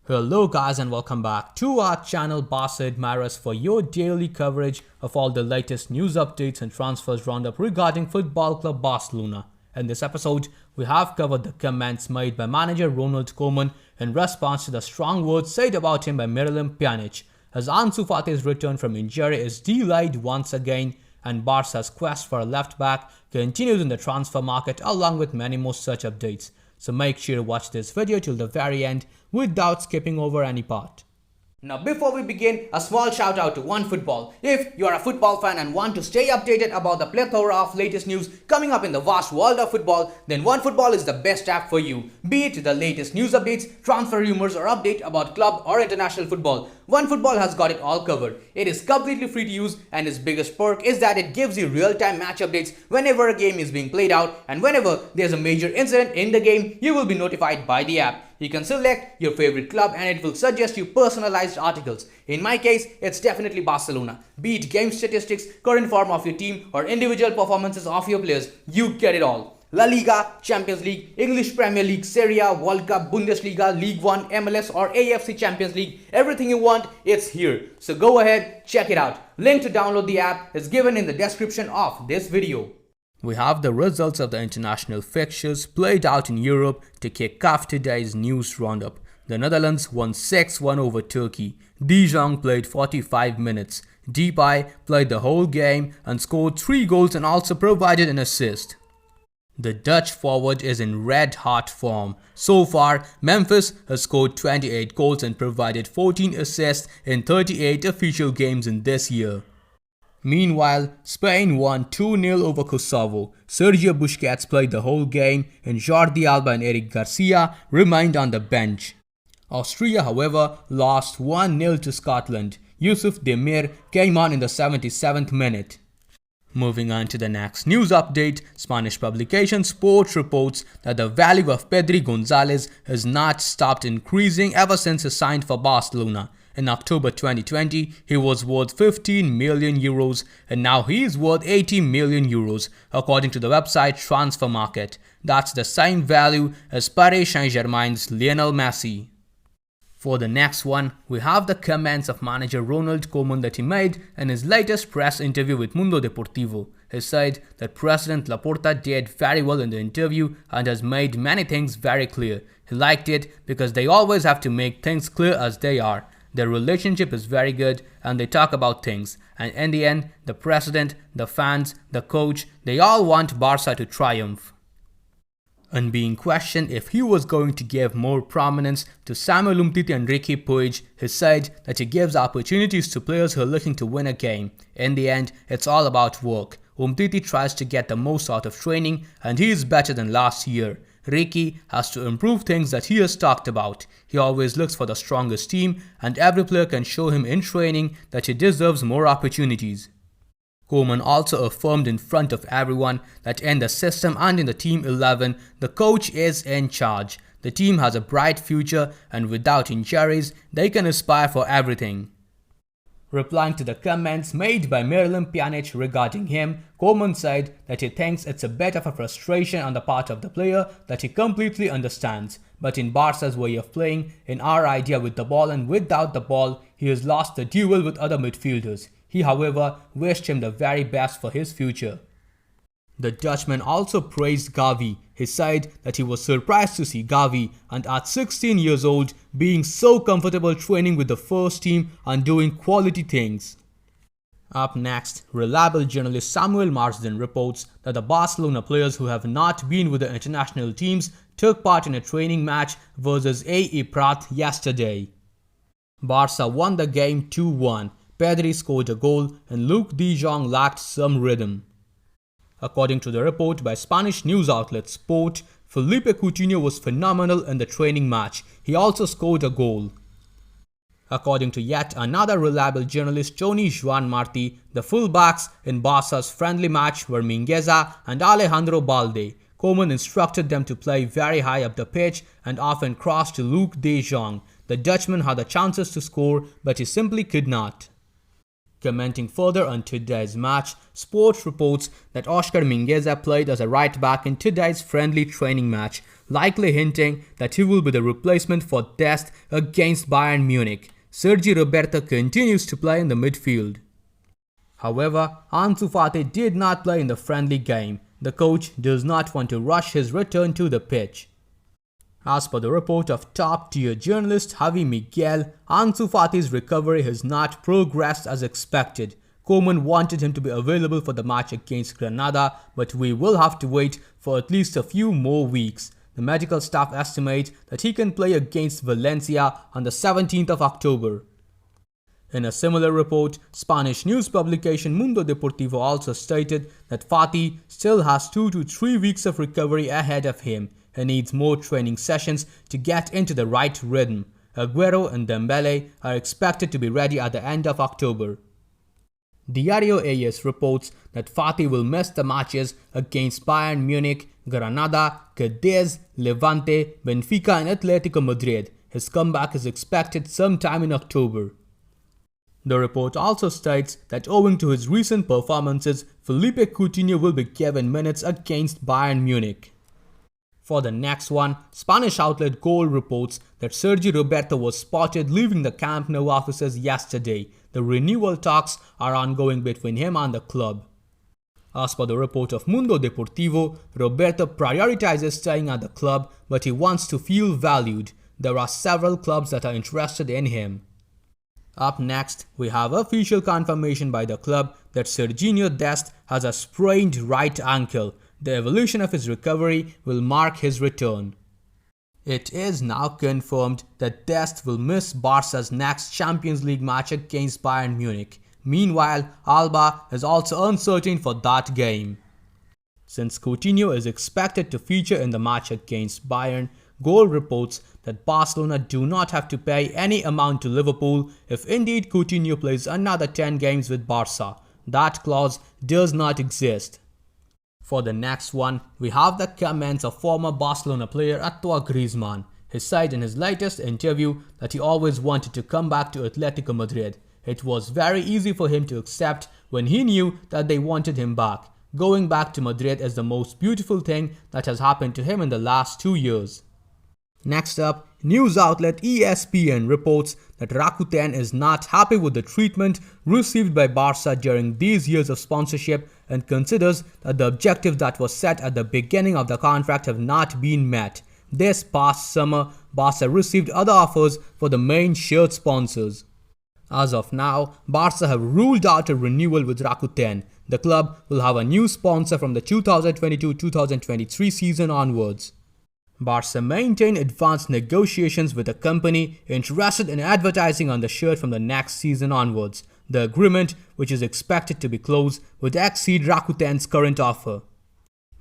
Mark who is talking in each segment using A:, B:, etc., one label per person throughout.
A: Hello guys and welcome back to our channel Barca Admirers for your daily coverage of all the latest news updates and transfers roundup regarding Football Club Barcelona. In this episode, we have covered the comments made by manager Ronald Koeman in response to the strong words said about him by Miralem Pjanic, as Ansu Fati's return from injury is delayed once again and Barca's quest for a left back continues in the transfer market along with many more such updates. So make sure to watch this video till the very end without skipping over any part. Now before we begin, a small shout out to OneFootball. If you are a football fan and want to stay updated about the plethora of latest news coming up in the vast world of football, then OneFootball is the best app for you. Be it the latest news updates, transfer rumors or update about club or international football, OneFootball has got it all covered. It is completely free to use and its biggest perk is that it gives you real-time match updates whenever a game is being played out, and whenever there's a major incident in the game, you will be notified by the app. You can select your favorite club and it will suggest you personalized articles. In my case, it's definitely Barcelona. Be it game statistics, current form of your team or individual performances of your players, you get it all. La Liga, Champions League, English Premier League, Serie A, World Cup, Bundesliga, League One, MLS or AFC Champions League, everything you want, it's here. So go ahead, check it out. Link to download the app is given in the description of this video. We have the results of the international fixtures played out in Europe to kick off today's news roundup. The Netherlands won 6-1 over Turkey. De Jong played 45 minutes. Depay played the whole game and scored 3 goals and also provided an assist. The Dutch forward is in red-hot form. So far, Memphis has scored 28 goals and provided 14 assists in 38 official games in this year. Meanwhile, Spain won 2-0 over Kosovo. Sergio Busquets played the whole game and Jordi Alba and Eric Garcia remained on the bench. Austria, however, lost 1-0 to Scotland. Yusuf Demir came on in the 77th minute. Moving on to the next news update, Spanish publication Sport reports that the value of Pedri Gonzalez has not stopped increasing ever since he signed for Barcelona. In October 2020, he was worth 15 million euros and now he is worth 80 million euros according to the website Transfer Market. That's the same value as Paris Saint-Germain's Lionel Messi. For the next one, we have the comments of manager Ronald Koeman that he made in his latest press interview with Mundo Deportivo. He said that President Laporta did very well in the interview and has made many things very clear. He liked it because they always have to make things clear as they are. Their relationship is very good and they talk about things, and in the end, the president, the fans, the coach, they all want Barca to triumph. And being questioned if he was going to give more prominence to Samuel Umtiti and Riqui Puig, he said that he gives opportunities to players who are looking to win a game. In the end, it's all about work. Umtiti tries to get the most out of training and he is better than last year. Riqui has to improve things that he has talked about. He always looks for the strongest team and every player can show him in training that he deserves more opportunities. Koeman also affirmed in front of everyone that in the system and in the team 11, the coach is in charge. The team has a bright future and without injuries, they can aspire for everything. Replying to the comments made by Miralem Pjanic regarding him, Koeman said that he thinks it's a bit of a frustration on the part of the player that he completely understands. But in Barca's way of playing, in our idea with the ball and without the ball, he has lost the duel with other midfielders. He, however, wished him the very best for his future. The Dutchman also praised Gavi. He said that he was surprised to see Gavi, and at 16 years old, being so comfortable training with the first team and doing quality things. Up next, reliable journalist Samuel Marsden reports that the Barcelona players who have not been with the international teams took part in a training match versus AE Prat yesterday. Barca won the game 2-1. Pedri scored a goal and Luke De Jong lacked some rhythm. According to the report by Spanish news outlet Sport, Felipe Coutinho was phenomenal in the training match. He also scored a goal. According to yet another reliable journalist Joan Martí, the fullbacks in Barca's friendly match were Mingueza and Alejandro Balde. Koeman instructed them to play very high up the pitch and often cross to Luke De Jong. The Dutchman had the chances to score, but he simply could not. Commenting further on today's match, Sport reports that Oscar Mingueza played as a right back in today's friendly training match, likely hinting that he will be the replacement for Dest against Bayern Munich. Sergio Roberto continues to play in the midfield. However, Ansu Fati did not play in the friendly game. The coach does not want to rush his return to the pitch. As per the report of top-tier journalist Javi Miguel, Ansu Fati's recovery has not progressed as expected. Koeman wanted him to be available for the match against Granada, but we will have to wait for at least a few more weeks. The medical staff estimate that he can play against Valencia on the 17th of October. In a similar report, Spanish news publication Mundo Deportivo also stated that Fati still has 2 to 3 weeks of recovery ahead of him. He needs more training sessions to get into the right rhythm. Aguero and Dembele are expected to be ready at the end of October. Diario AS reports that Fati will miss the matches against Bayern Munich, Granada, Cadiz, Levante, Benfica and Atletico Madrid. His comeback is expected sometime in October. The report also states that owing to his recent performances, Philippe Coutinho will be given minutes against Bayern Munich. For the next one, Spanish outlet Goal reports that Sergio Roberto was spotted leaving the Camp Nou offices yesterday. The renewal talks are ongoing between him and the club. As per the report of Mundo Deportivo, Roberto prioritizes staying at the club, but he wants to feel valued. There are several clubs that are interested in him. Up next, we have official confirmation by the club that Sergino Dest has a sprained right ankle. The evolution of his recovery will mark his return. It is now confirmed that Dest will miss Barca's next Champions League match against Bayern Munich. Meanwhile, Alba is also uncertain for that game. Since Coutinho is expected to feature in the match against Bayern, Goal reports that Barcelona do not have to pay any amount to Liverpool if indeed Coutinho plays another 10 games with Barca. That clause does not exist. For the next one, we have the comments of former Barcelona player Antoine Griezmann. He said in his latest interview that he always wanted to come back to Atletico Madrid. It was very easy for him to accept when he knew that they wanted him back. Going back to Madrid is the most beautiful thing that has happened to him in the last 2 years. Next up, news outlet ESPN reports that Rakuten is not happy with the treatment received by Barca during these years of sponsorship and considers that the objectives that were set at the beginning of the contract have not been met. This past summer, Barca received other offers for the main shirt sponsors. As of now, Barca have ruled out a renewal with Rakuten. The club will have a new sponsor from the 2022-2023 season onwards. Barca maintain advanced negotiations with a company interested in advertising on the shirt from the next season onwards. The agreement, which is expected to be closed, would exceed Rakuten's current offer.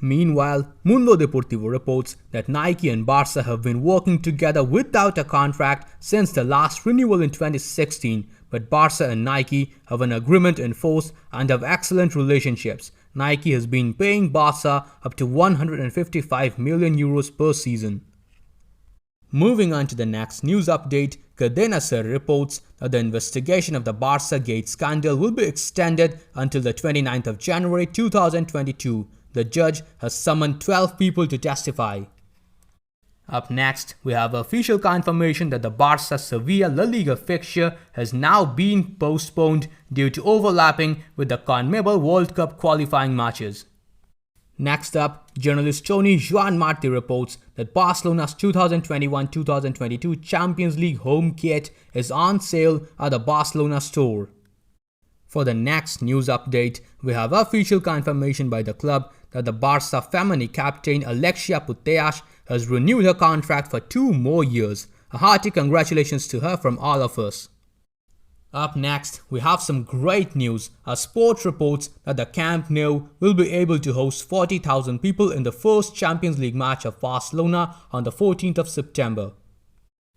A: Meanwhile, Mundo Deportivo reports that Nike and Barca have been working together without a contract since the last renewal in 2016, but Barca and Nike have an agreement in force and have excellent relationships. Nike has been paying Barca up to 155 million euros per season. Moving on to the next news update, Cadena Ser reports that the investigation of the Barca Gate scandal will be extended until the 29th of January 2022. The judge has summoned 12 people to testify. Up next, we have official confirmation that the Barca-Sevilla La Liga fixture has now been postponed due to overlapping with the CONMEBOL World Cup qualifying matches. Next up, journalist Joan Martí reports that Barcelona's 2021-2022 Champions League home kit is on sale at the Barcelona store. For the next news update, we have official confirmation by the club that the Barca Femení captain Alexia Putellas has renewed her contract for 2 more years. A hearty congratulations to her from all of us. Up next, we have some great news as Sport reports that the Camp Nou will be able to host 40,000 people in the first Champions League match of Barcelona on the 14th of September.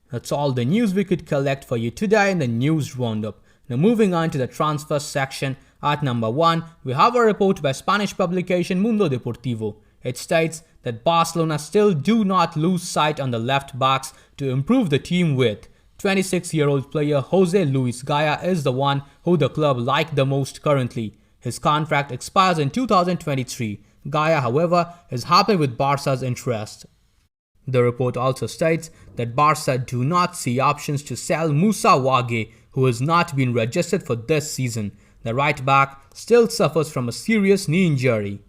A: That's all the news we could collect for you today in the news roundup. Now moving on to the transfer section, at number 1, we have a report by Spanish publication Mundo Deportivo. It states that Barcelona still do not lose sight on the left backs to improve the team width. 26-year-old player Jose Luis Gaya is the one who the club like the most currently. His contract expires in 2023. Gaya, however, is happy with Barca's interest. The report also states that Barca do not see options to sell Moussa Wagué, who has not been registered for this season. The right back still suffers from a serious knee injury.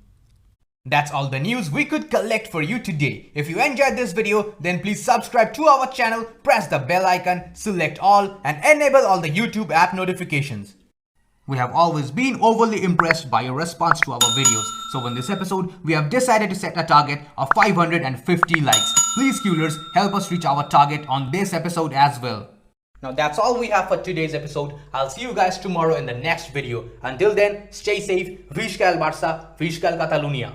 B: That's all the news we could collect for you today. If you enjoyed this video, then please subscribe to our channel, press the bell icon, select all and enable all the YouTube app notifications. We have always been overly impressed by your response to our videos. So in this episode, we have decided to set a target of 550 likes. Please Qlers, help us reach our target on this episode as well. Now that's all we have for today's episode. I'll see you guys tomorrow in the next video. Until then, stay safe. Visca el Barça, Visca el Catalunya.